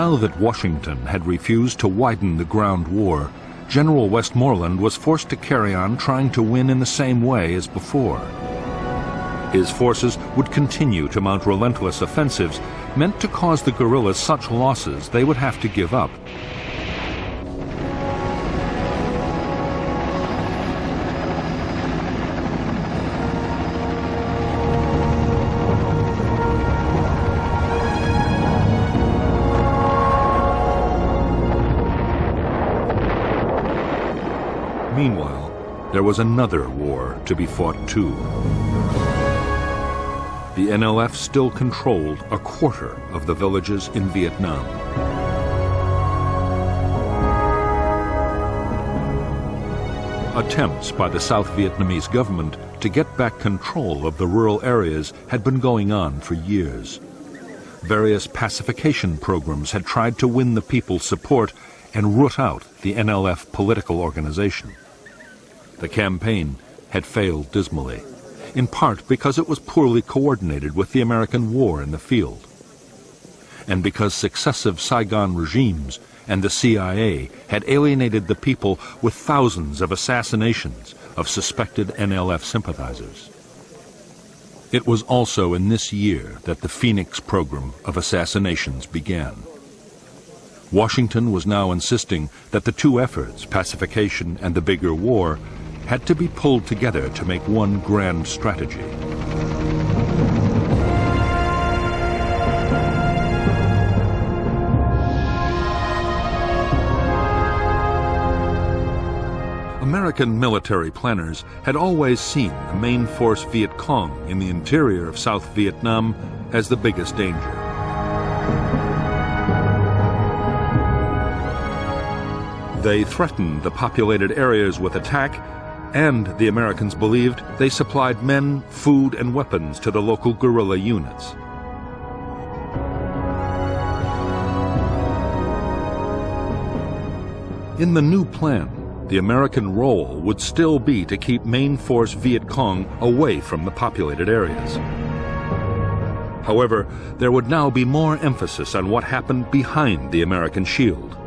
Now that Washington had refused to widen the ground war, General Westmoreland was forced to carry on trying to win in the same way as before. His forces would continue to mount relentless offensives meant to cause the guerrillas such losses they would have to give up. Meanwhile, there was another war to be fought too. The NLF still controlled a quarter of the villages in Vietnam. Attempts by the South Vietnamese government to get back control of the rural areas had been going on for years. Various pacification programs had tried to win the people's support and root out the NLF political organization. The campaign had failed dismally, in part because it was poorly coordinated with the American war in the field, and because successive Saigon regimes and the CIA had alienated the people with thousands of assassinations of suspected NLF sympathizers. It was also in this year that the Phoenix program of assassinations began. Washington was now insisting that the two efforts, pacification and the bigger war, had to be pulled together to make one grand strategy. American military planners had always seen the main force Viet Cong in the interior of South Vietnam as the biggest danger. They threatened the populated areas with attack, and the Americans believed they supplied men, food, and weapons to the local guerrilla units. In the new plan, the American role would still be to keep main force Viet Cong away from the populated areas. However, there would now be more emphasis on what happened behind the American shield.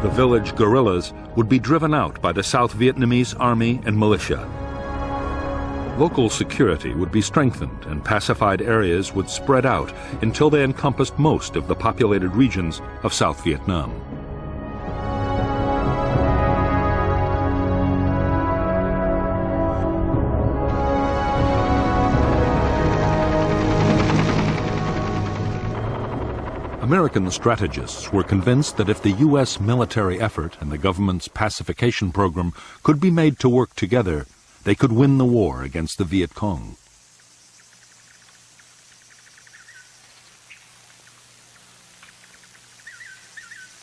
The village guerrillas would be driven out by the South Vietnamese army and militia. Local security would be strengthened and pacified areas would spread out until they encompassed most of the populated regions of South Vietnam. American strategists were convinced that if the U.S. military effort and the government's pacification program could be made to work together, they could win the war against the Viet Cong.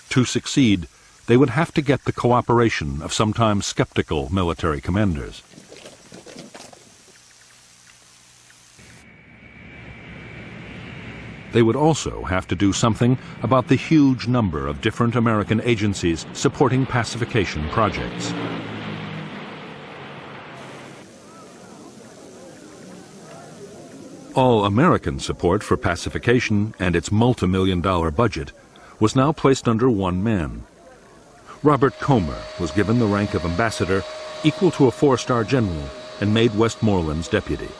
To succeed, they would have to get the cooperation of sometimes skeptical military commanders. They would also have to do something about the huge number of different American agencies supporting pacification projects. All American support for pacification and its multi-million-dollar budget was now placed under one man. Robert Comer was given the rank of ambassador, equal to a 4-star general, and made Westmoreland's deputy.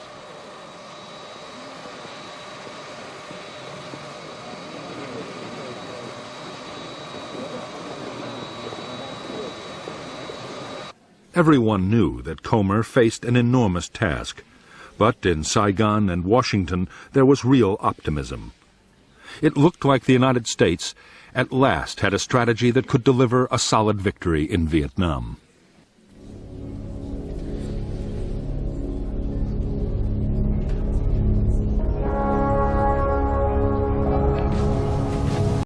Everyone knew that Comer faced an enormous task, but in Saigon and Washington there was real optimism. It looked like the United States at last had a strategy that could deliver a solid victory in Vietnam.